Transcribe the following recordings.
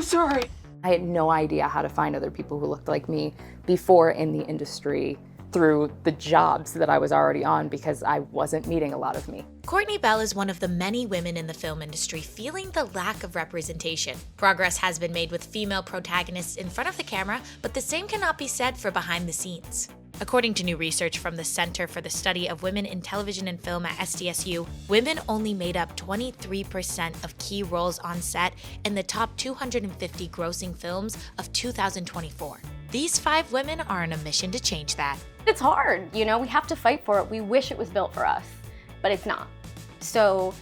so sorry. I had no idea how to find other people who looked like me before in the industry through the jobs that I was already on because I wasn't meeting a lot of me. Courtney Bell is one of the many women in the film industry feeling the lack of representation. Progress has been made with female protagonists in front of the camera, but the same cannot be said for behind the scenes. According to new research from the Center for the Study of Women in Television and Film at SDSU, women only made up 23% of key roles on set in the top 250 grossing films of 2024. These 5 women are on a mission to change that. It's hard, we have to fight for it. We wish it was built for us, but it's not. So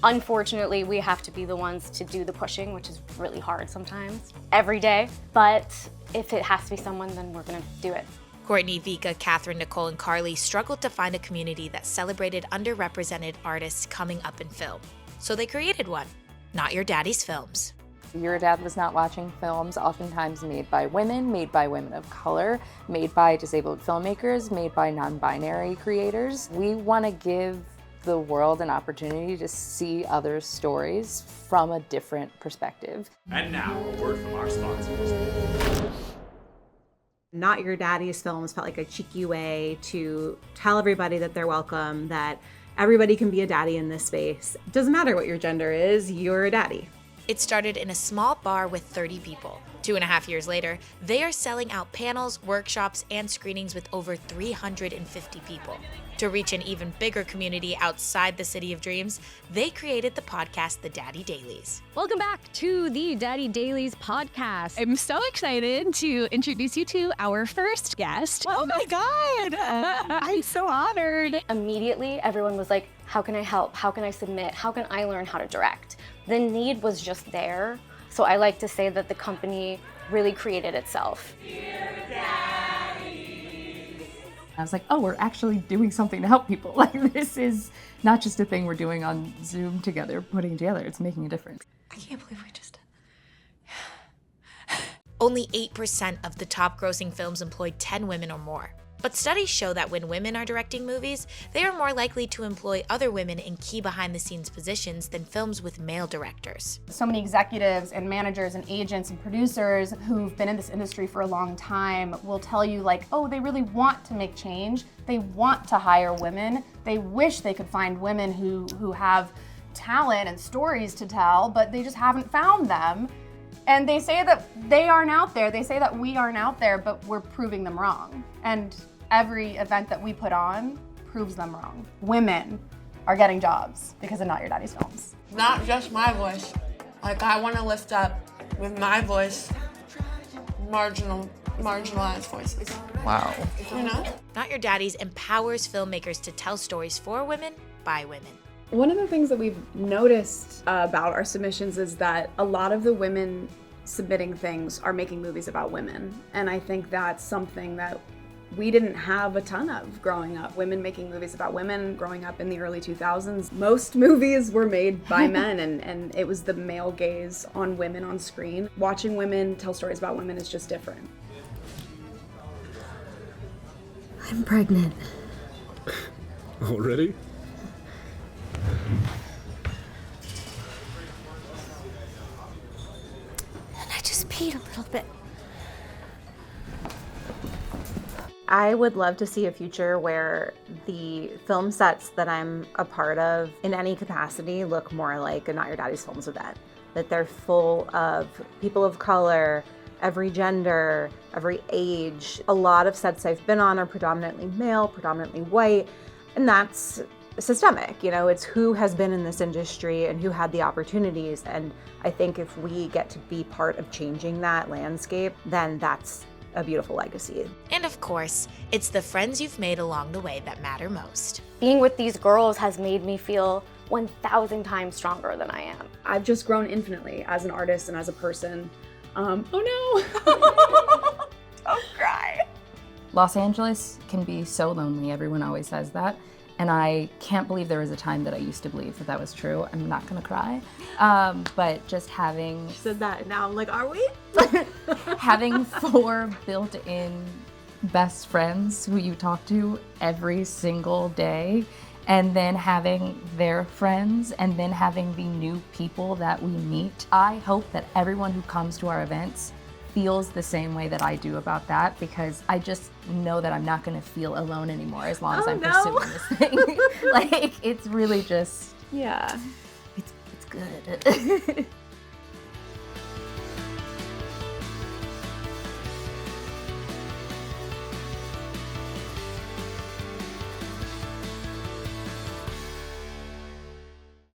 unfortunately, we have to be the ones to do the pushing, which is really hard sometimes, every day. But if it has to be someone, then we're gonna do it. Courtney, Vika, Catherine, Nicole, and Carly struggled to find a community that celebrated underrepresented artists coming up in film. So they created one, Not Your Daddy's Films. Your Dad Was Not Watching films, oftentimes made by women of color, made by disabled filmmakers, made by non-binary creators. We want to give the world an opportunity to see other stories from a different perspective. And now, a word from our sponsors. Not Your Daddy's Films felt like a cheeky way to tell everybody that they're welcome, that everybody can be a daddy in this space. It doesn't matter what your gender is, you're a daddy. It started in a small bar with 30 people. 2.5 years later, they are selling out panels, workshops, and screenings with over 350 people. To reach an even bigger community outside the City of Dreams, they created the podcast, The Daddy Dailies. Welcome back to the Daddy Dailies podcast. I'm so excited to introduce you to our first guest. Oh my God, I'm so honored. Immediately, everyone was like, how can I help? How can I submit? How can I learn how to direct? The need was just there. So I like to say that the company really created itself. I was like, oh, we're actually doing something to help people. Like, this is not just a thing we're doing on Zoom together, putting together. It's making a difference. I can't believe we just did Only 8% of the top grossing films employed 10 women or more. But studies show that when women are directing movies, they are more likely to employ other women in key behind-the-scenes positions than films with male directors. So many executives and managers and agents and producers who've been in this industry for a long time will tell you like, oh, they really want to make change. They want to hire women. They wish they could find women who have talent and stories to tell, but they just haven't found them. And they say that they aren't out there. They say that we aren't out there, but we're proving them wrong. And every event that we put on proves them wrong. Women are getting jobs because of Not Your Daddy's Films. Not just my voice. Like, I want to lift up with my voice marginalized voices. Wow. You know? Not Your Daddy's empowers filmmakers to tell stories for women by women. One of the things that we've noticed about our submissions is that a lot of the women submitting things are making movies about women. And I think that's something that we didn't have a ton of growing up. Women making movies about women growing up in the early 2000s. Most movies were made by men and it was the male gaze on women on screen. Watching women tell stories about women is just different. I'm pregnant. Already? And I just peed a little bit. I would love to see a future where the film sets that I'm a part of in any capacity look more like a Not Your Daddy's Films event. That they're full of people of color, every gender, every age. A lot of sets I've been on are predominantly male, predominantly white, and that's systemic. It's who has been in this industry and who had the opportunities. And I think if we get to be part of changing that landscape, then that's a beautiful legacy. And of course, it's the friends you've made along the way that matter most. Being with these girls has made me feel 1,000 times stronger than I am. I've just grown infinitely as an artist and as a person. Oh no! Don't cry. Los Angeles can be so lonely. Everyone always says that. And I can't believe there was a time that I used to believe that was true. I'm not gonna cry. But just having... Said that, now I'm like, are we? having 4 built-in best friends who you talk to every single day and then having their friends, and then having the new people that we meet. I hope that everyone who comes to our events feels the same way that I do about that, because I just know that I'm not gonna feel alone anymore as long as I'm pursuing this thing. Like, it's really just, Yeah. it's good.